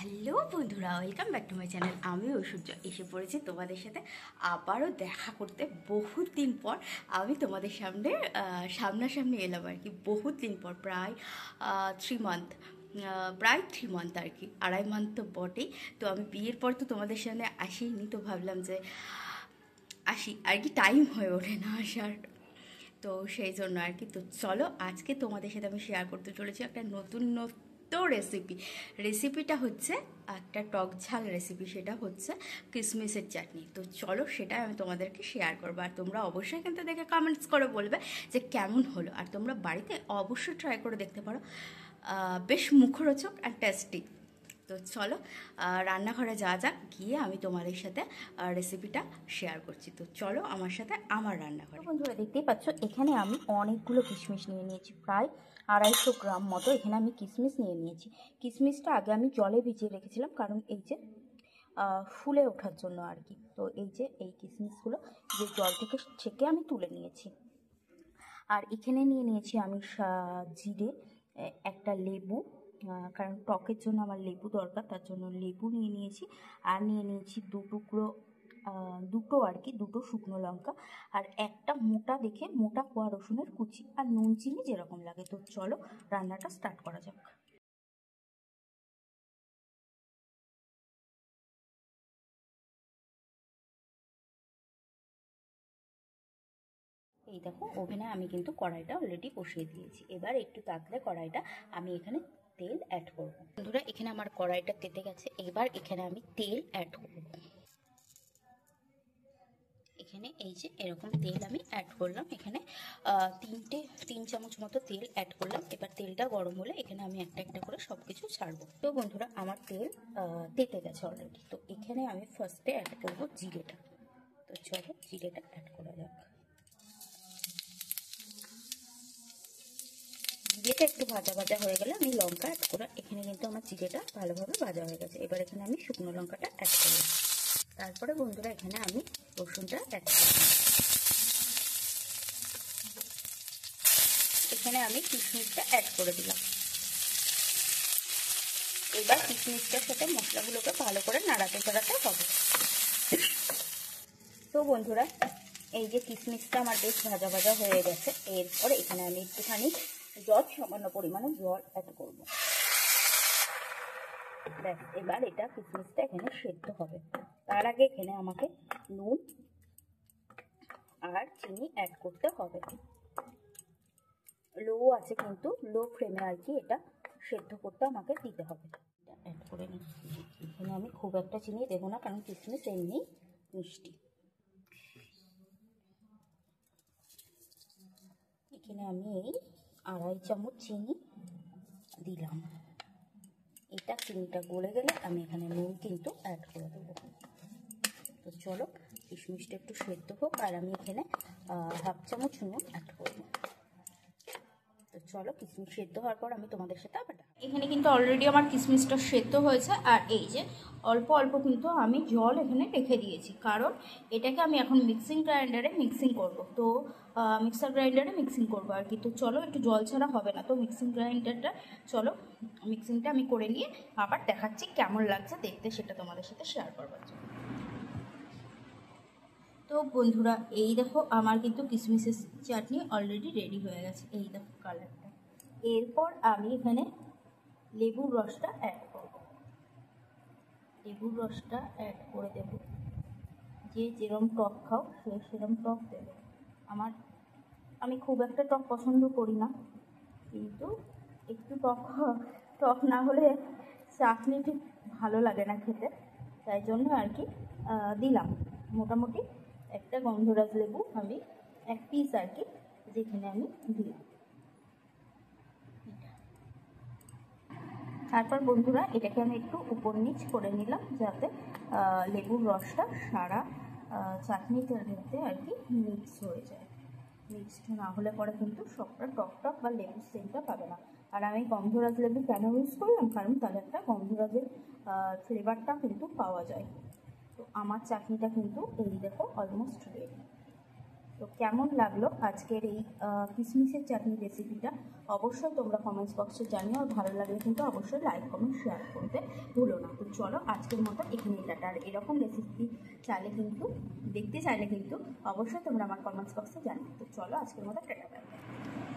Hello বন্ধুরা, welcome back to my channel. আমি ঐশ্বর্য এসে পড়েছি তোমাদের সাথে আবারও দেখা করতে। বহুত দিন পর আমি তোমাদের সামনে সামনাসামনি এলাম আর কি। বহুত দিন পর, প্রায় 3 মান্থ, প্রায় 3 মান্থ আর কি, 2.5 মান্থ তো বটেই। তো আমি বিয়ের পর তো তোমাদের সামনে আসিনি, তো ভাবলাম যে আসি আর কি, টাইম হয়ে ওঠে না আসার। তো সেই জন্য আর কি। তো চলো, আজকে তোমাদের সাথে আমি শেয়ার করতে চলেছি একটা নতুন রেসিপিটা হচ্ছে একটা টক ঝাল রেসিপি। সেটা হচ্ছে কিশমিশের চাটনি। তো চলো, সেটা আমি তোমাদেরকে শেয়ার করবো। আর তোমরা অবশ্যই কিন্তু দেখে কমেন্টস করে বলবে যে কেমন হলো। আর তোমরা বাড়িতে অবশ্যই ট্রাই করে দেখতে পারো, বেশ মুখরোচক আর টেস্টি। তো চলো, রান্নাঘরে যা যাক, গিয়ে আমি তোমাদের সাথে রেসিপিটা শেয়ার করছি। তো চলো আমার সাথে আমার রান্নাঘরে। বন্ধুরা, দেখতেই পাচ্ছ এখানে আমি অনেকগুলো কিশমিশ নিয়ে নিয়েছি, প্রায় 250 গ্রাম মতো এখানে আমি কিশমিশ নিয়ে নিয়েছি। কিশমিশটা আগে আমি জলে ভিজিয়ে রেখেছিলাম, কারণ এই যে ফুলে ওঠার জন্য আর কি। তো এই যে এই কিশমিশগুলো যে জল থেকে ছেঁকে আমি তুলে নিয়েছি। আর এখানে নিয়ে নিয়েছি আমি জিরে, একটা লেবু, কারণ টকের জন্য আমার লেবু দরকার, তার জন্য লেবু নিয়ে নিয়েছি। আর নিয়ে নিয়েছি দুটো আর কি, দুটো শুকনো লঙ্কা, আর একটা মোটা কোয়া রসুনের কুচি, আর নুন চিনি যেরকম লাগে। তো চলো রান্নাটা স্টার্ট করা যাক। এই দেখো, ওভেনে আমি কিন্তু কড়াইটা অলরেডি বসিয়ে দিয়েছি। এবার একটু তাতলে কড়াইটা আমি এখানে তেল অ্যাড করবো। বন্ধুরা, এখানে আমার কড়াইটা তেতে গেছে। এবার এখানে আমি তেল অ্যাড করবো। এখানে এই যে এরকম তেল আমি অ্যাড করলাম। এখানে 3 চামচ মতো তেল অ্যাড করলাম। এবার তেলটা গরম হলে এখানে আমি একটা একটা করে সব কিছু ছাড়বো। তো বন্ধুরা, আমার তেল তেতে গেছে অলরেডি। তো এখানে আমি ফার্স্টে অ্যাড করবো জিরেটা। তো চলো জিরেটা অ্যাড করা যাক। জিরেটা একটু ভাজা ভাজা হয়ে গেলে আমি লঙ্কা অ্যাড করা। এখানে কিন্তু আমার জিরেটা ভালোভাবে ভাজা হয়ে গেছে। এবার এখানে আমি শুকনো লঙ্কাটা অ্যাড করলাম। তারপরে বন্ধুরা, এখানে আমি রসুনটা অ্যাড করলাম। এখানে আমি কিশমিশটা অ্যাড করে দিলাম। এবার কিশমিশটার সাথে মশলাগুলোকে ভালো করে নাড়াতে চাড়াতে হবে। তো বন্ধুরা, এই যে কিশমিশটা আমার বেশ ভাজা ভাজা হয়ে গেছে। এরপর এখানে আমি একটুখানি সামান্য পরিমাণে জল অ্যাড করব। ব্যাস, এবার এটা কিশমিশটা এখানে সেদ্ধ হবে। তার আগে এখানে আমাকে নুন আর চিনি অ্যাড করতে হবে। লো আছে, কিন্তু লো ফ্লেমে আর কি এটা সেদ্ধ করতে আমাকে দিতে হবে। এটা অ্যাড করে নিচ্ছি। এখানে আমি খুব একটা চিনি দেবো না, কারণ কিশমিশ এমনি মিষ্টি। এখানে আমি এই 2.5 চামচ চিনি দিলাম। এটা চিনিটা গলে গেলে আমি এখানে নুন কিন্তু অ্যাড করে দেবো। তো চলো, কিশমিশটা একটু সেদ্ধ হোক, আর আমি এখানে 1/2 চামচ নুন অ্যাড করবো। তো চলো, কিশমিশ সেদ্ধ হওয়ার পর আমি তোমাদের সাথে আবার এখানে কিন্তু অলরেডি আমার কিশমিশটা সেদ্ধ হয়েছে। আর এই যে অল্প অল্প কিন্তু আমি জল এখানে রেখে দিয়েছি, কারণ এটাকে আমি এখন মিক্সিং গ্রাইন্ডারে মিক্সিং করব। তো মিক্সার গ্রাইন্ডারে মিক্সিং করবো আর কি। তো চলো, একটু জল ছাড়া হবে না। তো মিক্সিংটা আমি করে নিয়ে আবার দেখাচ্ছি কেমন লাগছে দেখতে, সেটা তোমাদের সাথে শেয়ার করবার জন্য। তো বন্ধুরা, এই দেখো আমার কিন্তু কিশমিশের চাটনি অলরেডি রেডি হয়ে গেছে। এই দেখো কালারটা। এরপর আমি এখানে লেবুর রসটা অ্যাড করব। লেবুর রসটা অ্যাড করে দেব। যে যেরম টক খাও সে সেরম টক দেবে। আমি খুব একটা টক পছন্দ করি না, কিন্তু একটু টক না হলে চাটনি ঠিক ভালো লাগে না খেতে, তাই জন্য আর কি দিলাম। মোটামুটি একটা গন্ধরাজ লেবু আমি 1 পিস আর কি, যেখানে আমি দিলাম। তারপর বন্ধুরা, এটাকে আমি একটু উপর নিচ করে নিলাম, যাতে লেবুর রসটা সারা চাটনিটার মধ্যে আর কি মিক্স হয়ে যায়। মিক্সড না হলে পরে কিন্তু সবটা টক বা লেবুর সেন্টটা পাবে না। আর আমি গন্ধরাজ লেবু কেন ইউজ করলাম, কারণ তাহলে একটা গন্ধরাজের ফ্লেভারটা কিন্তু পাওয়া যায়। তো আমার চাটনিটা কিন্তু এই দেখো অলমোস্ট রেডি। তো কেমন লাগলো আজকের এই কিশমিশের চাটনি রেসিপিটা অবশ্যই তোমরা কমেন্টস বক্সে জানিও, আর ভালো লাগলে কিন্তু অবশ্যই লাইক কমেন্ট শেয়ার করতে ভুলো না। তো চলো আজকের মতো এখানেই টাটা। আর এরকম রেসিপি দেখতে চাইলে কিন্তু অবশ্যই তোমরা আমার কমেন্টস বক্সে জানিও। তো চলো আজকের মতো টাটা, বাই বাই।